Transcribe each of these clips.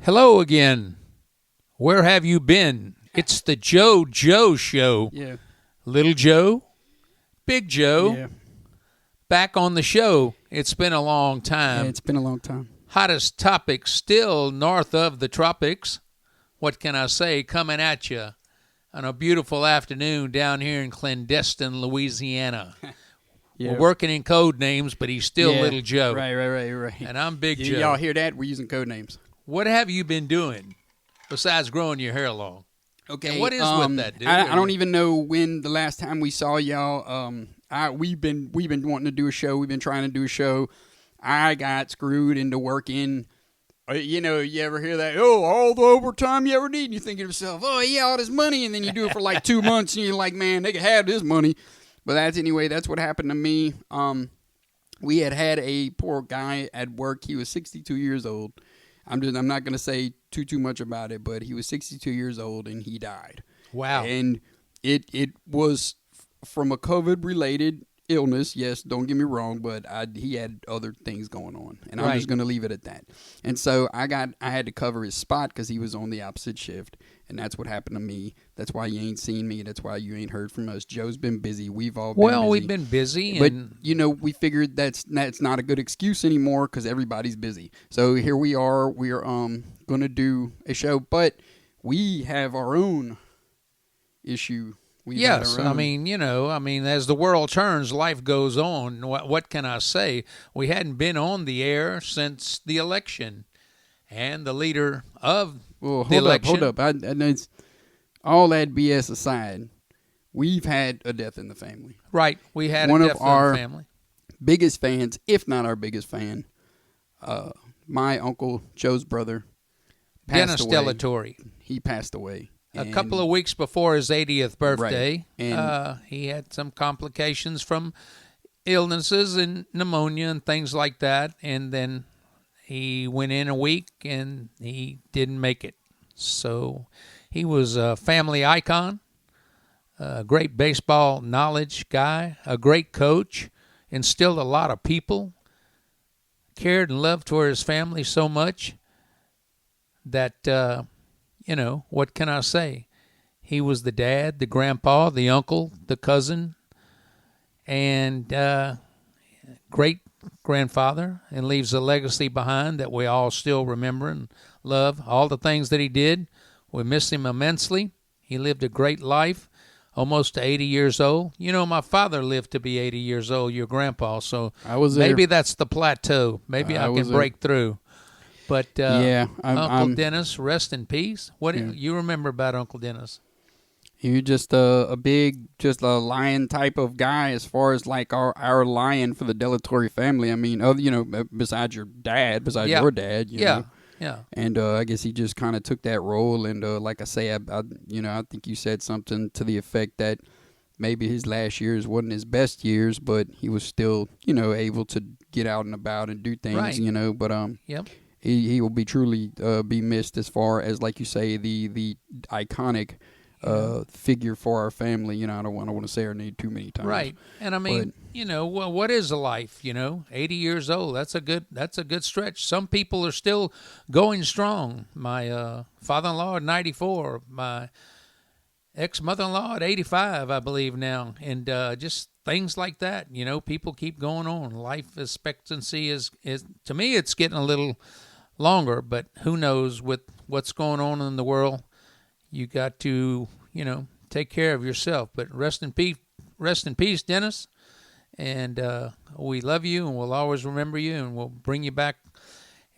Hello again. Where have you been? It's the Joe Show. Yeah. Little Joe, Big Joe, Yeah. back on the show. It's been a long Yeah, time. it's been a long time. Hottest topic still north of the tropics. What can I say? Coming at you on a beautiful afternoon down here in clandestine Louisiana. Yeah. We're working in code names, but he's still Yeah. Little Joe. Right. And I'm Big Joe. Y'all hear that? We're using code names. What have you been doing besides growing your hair long? Okay. And what is with that, dude? I don't even know when the last time we saw y'all. We've been wanting to do a show. We've been trying to do a show. I got screwed into working. You ever hear that? Oh, all the overtime you ever need. And you think to yourself, oh, yeah, all this money. And then you do it for like 2 months. And you're like, man, they could have this money. But that's what happened to me. We had a poor guy at work. He was 62 years old. I'm not going to say too much about it, but he was 62 years old and he died. Wow. And it was from a COVID-related illness. Yes, don't get me wrong, but he had other things going on, and I'm just going to leave it at that. And so I had to cover his spot because he was on the opposite shift, and that's what happened to me. That's why you ain't seen me. That's why you ain't heard from us. Joe's been busy. We've all been busy. We've been busy. But, And we figured that's not a good excuse anymore because everybody's busy. So here we are. We are going to do a show, but we have our own issue. yes, I mean, as the world turns, life goes on. What can I say? We hadn't been on the air since the election, and the leader of the election. Hold up. It's, all that BS aside, we've had a death in the family. Right, we had one a of death in our the family. Biggest fans, if not our biggest fan, my uncle Joe's brother, Dennis Delatorre. He passed away. A couple of weeks before his 80th birthday, Right. And he had some complications from illnesses and pneumonia and things like that. And then he went in a week and he didn't make it. So he was a family icon, a great baseball knowledge guy, a great coach, instilled a lot of people, cared and loved for his family so much that what can I say? He was the dad, the grandpa, the uncle, the cousin, and great grandfather, and leaves a legacy behind that we all still remember and love. All the things that he did, we miss him immensely. He lived a great life, almost to 80 years old. My father lived to be 80 years old, your grandpa, so I was there. maybe that's the plateau. Maybe I can break through. But Uncle Dennis, rest in peace. What do you remember about Uncle Dennis? He was just a big, just a lion type of guy as far as like our lion for the Delatorre family. I mean, besides your dad, your dad, you know. Yeah. And I guess he just kind of took that role. And like I say, I think you said something to the effect that maybe his last years wasn't his best years, but he was still, able to get out and about and do things, right. But Yep. He will be truly be missed as far as, like you say, the iconic figure for our family. I don't want to say her name too many times. Right. And I mean, what is a life? 80 years old. That's a good stretch. Some people are still going strong. My father-in-law at 94. My ex-mother-in-law at 85, I believe now, and just things like that. People keep going on. Life expectancy is to me, it's getting a little longer, but who knows with what's going on in the world. You got to, take care of yourself. But rest in peace, Dennis. And we love you, and we'll always remember you, and we'll bring you back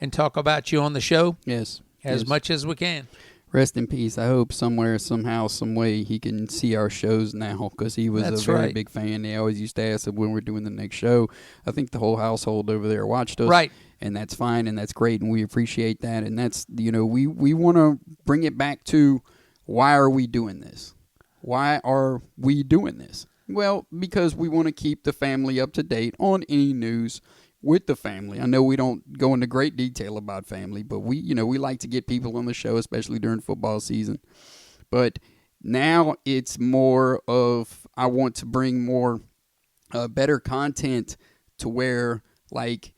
and talk about you on the show. Yes, as much as we can. Rest in peace. I hope somewhere, somehow, some way he can see our shows now, because he was a very big fan. They always used to ask him when we're doing the next show. I think the whole household over there watched us. Right. And that's fine, and that's great, and we appreciate that. And that's, we want to bring it back to, why are we doing this? Why are we doing this? Well, because we want to keep the family up to date on any news with the family. I know we don't go into great detail about family, but we like to get people on the show, especially during football season. But now it's more of, I want to bring more better content to where, like,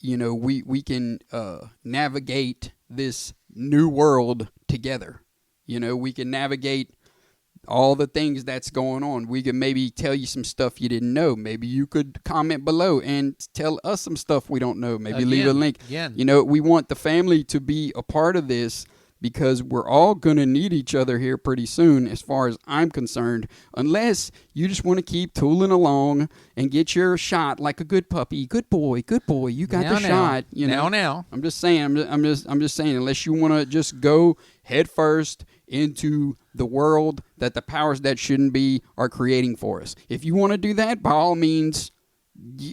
we can navigate this new world together. You know, we can navigate all the things that's going on. We can maybe tell you some stuff you didn't know. Maybe you could comment below and tell us some stuff we don't know. Maybe leave a link. You know, we want the family to be a part of this because we're all going to need each other here pretty soon, as far as I'm concerned, unless you just want to keep tooling along and get your shot like a good puppy. Good boy, you got the shot. You know, now. I'm just saying, I'm just saying, unless you want to just go head first into the world that the powers that shouldn't be are creating for us. If you want to do that, by all means,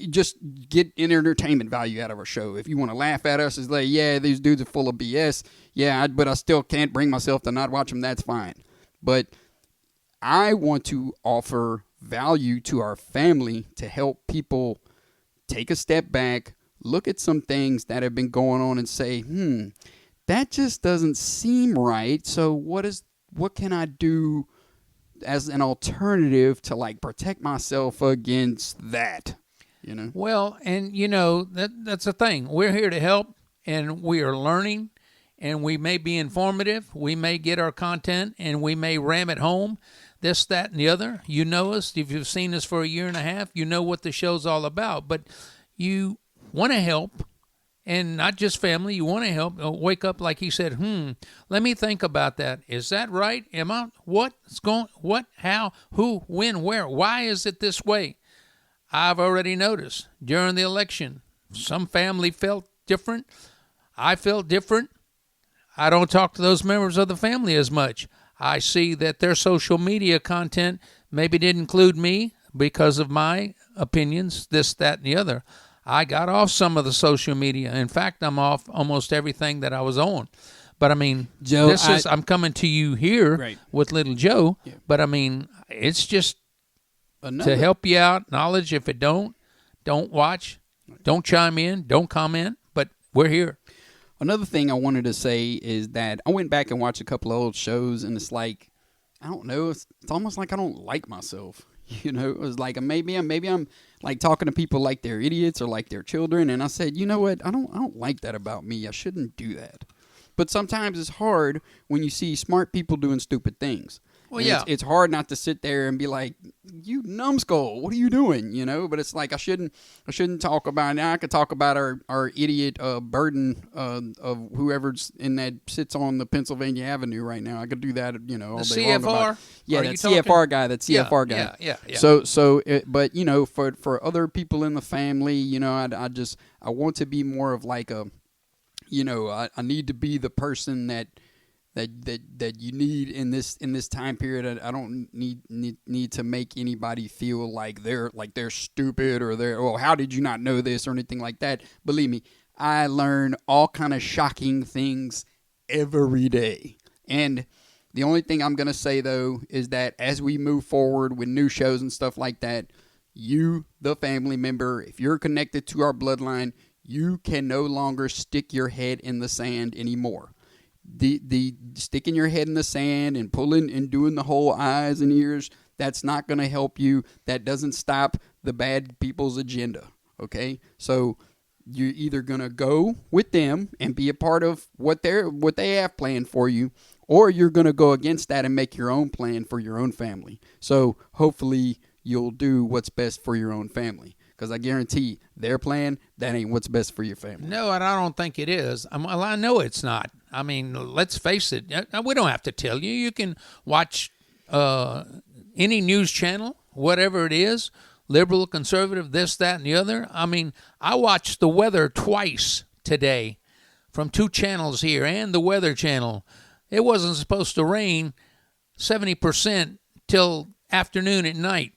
just get an entertainment value out of our show. If you want to laugh at us, it's like, yeah, these dudes are full of BS. Yeah, but I still can't bring myself to not watch them. That's fine. But I want to offer value to our family to help people take a step back, look at some things that have been going on and say, that just doesn't seem right. So what can I do as an alternative to like protect myself against that? You know? Well, and you know, that's the thing. We're here to help, and we are learning, and we may be informative. We may get our content, and we may ram it home, this, that, and the other. You know us. If you've seen us for a year and a half, you know what the show's all about. But you want to help, and not just family. You want to help. Wake up, like he said, let me think about that. Is that right? Am I? What's going? What? How? Who? When? Where? Why is it this way? I've already noticed during the election, some family felt different. I felt different. I don't talk to those members of the family as much. I see that their social media content maybe didn't include me because of my opinions, this, that, and the other. I got off some of the social media. In fact, I'm off almost everything that I was on. But I mean, Joe, I'm coming to you here with little Joe. Yeah. But I mean, it's just to help you out. Knowledge. If it don't watch, don't chime in, don't comment. But we're here. Another thing I wanted to say is that I went back and watched a couple of old shows, and it's like, I don't know, it's almost like I don't like myself. You know, it was like maybe I'm like talking to people like they're idiots or like they're children, and I said, you know what, I don't like that about me. I shouldn't do that. But sometimes it's hard when you see smart people doing stupid things. Well, yeah, it's hard not to sit there and be like, "You numbskull, what are you doing?" You know. But it's like I shouldn't talk about it. Now I could talk about our idiot burden of whoever's in that sits on the Pennsylvania Avenue right now. I could do that, you know, all day long. CFR. Yeah, that CFR guy. That CFR guy. Yeah. So, but you know, for other people in the family, you know, I want to be more of like a, you know, I need to be the person that you need in this time period. I don't need to make anybody feel like they're stupid or how did you not know this or anything like that. Believe me, I learn all kind of shocking things every day. And the only thing I'm going to say though is that as we move forward with new shows and stuff like that, you, the family member, if you're connected to our bloodline, you can no longer stick your head in the sand anymore. The sticking your head in the sand and pulling and doing the whole eyes and ears, that's not going to help you. That doesn't stop the bad people's agenda, okay? So you're either going to go with them and be a part of what they have planned for you, or you're going to go against that and make your own plan for your own family. So hopefully you'll do what's best for your own family. Because I guarantee their plan, that ain't what's best for your family. No, and I don't think it is. I know it's not. I mean, let's face it. We don't have to tell you. You can watch any news channel, whatever it is, liberal, conservative, this, that, and the other. I mean, I watched the weather twice today from 2 channels here and the Weather Channel. It wasn't supposed to rain 70% till afternoon at night.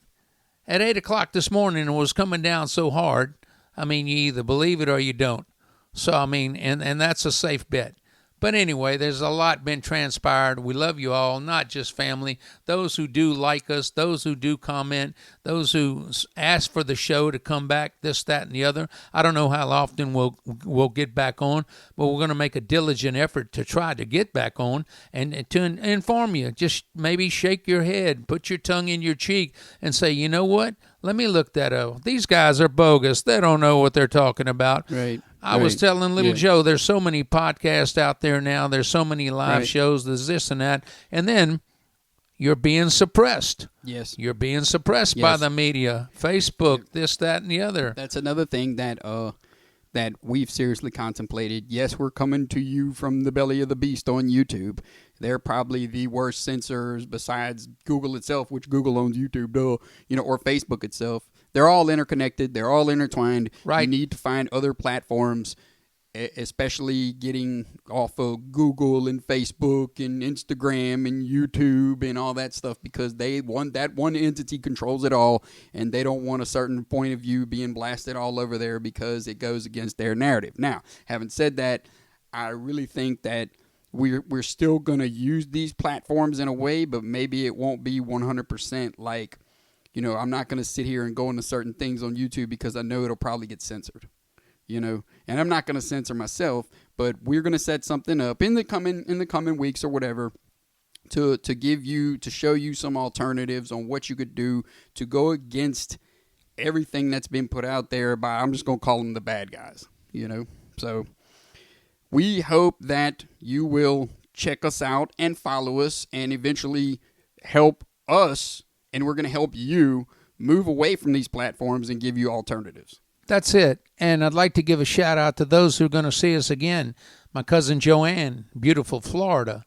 At 8 o'clock this morning, it was coming down so hard. I mean, you either believe it or you don't. So, I mean, and that's a safe bet. But anyway, there's a lot been transpired. We love you all, not just family. Those who do like us, those who do comment, those who ask for the show to come back, this, that, and the other. I don't know how often we'll get back on, but we're going to make a diligent effort to try to get back on and to inform you. Just maybe shake your head, put your tongue in your cheek, and say, you know what? Let me look that up. These guys are bogus. They don't know what they're talking about. Right. I was Right. telling little Yeah. Joe, there's so many podcasts out there now. There's so many live Right. shows. There's this and that, and then you're being suppressed. Yes. You're being suppressed by Yes. the media, Facebook, this, that, and the other. That's another thing that that we've seriously contemplated. Yes, we're coming to you from the belly of the beast on YouTube. They're probably the worst censors besides Google itself, which Google owns YouTube, or Facebook itself. They're all interconnected. They're all intertwined. Right. You need to find other platforms, especially getting off of Google and Facebook and Instagram and YouTube and all that stuff, because that one entity controls it all, and they don't want a certain point of view being blasted all over there because it goes against their narrative. Now, having said that, I really think that we're still going to use these platforms in a way, but maybe it won't be 100% like, I'm not going to sit here and go into certain things on YouTube because I know it'll probably get censored. And I'm not going to censor myself, but we're going to set something up in the coming weeks or whatever to show you some alternatives on what you could do to go against everything that's been put out there by, I'm just going to call them the bad guys, So we hope that you will check us out and follow us and eventually help us, and we're going to help you move away from these platforms and give you alternatives. That's it. And I'd like to give a shout out to those who are going to see us again. My cousin Joanne, beautiful Florida.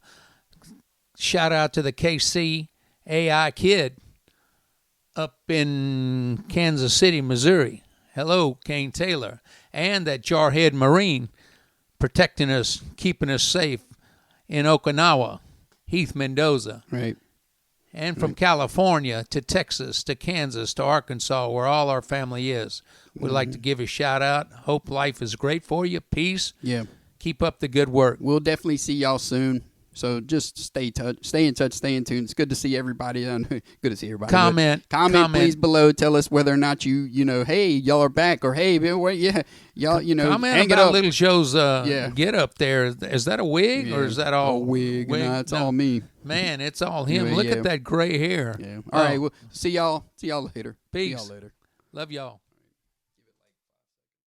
Shout out to the KC AI Kid up in Kansas City, Missouri. Hello, Kane Taylor. And that Jarhead Marine protecting us, keeping us safe in Okinawa, Heath Mendoza. Right. And from California to Texas to Kansas to Arkansas, where all our family is. We'd like to give a shout out. Hope life is great for you. Peace. Yeah. Keep up the good work. We'll definitely see y'all soon. So just stay in touch, stay in tune. It's good to see everybody. Good to see everybody. Comment, please below. Tell us whether or not hey, y'all are back, or hey, yeah, y'all, comment hang it about up. Little Joe's get up there. Is that a wig or is that all a wig? No, it's all me. Man, it's all him. Yeah, Look yeah. at that gray hair. Yeah. All right. Well, see y'all later. Peace. See y'all later. Love y'all.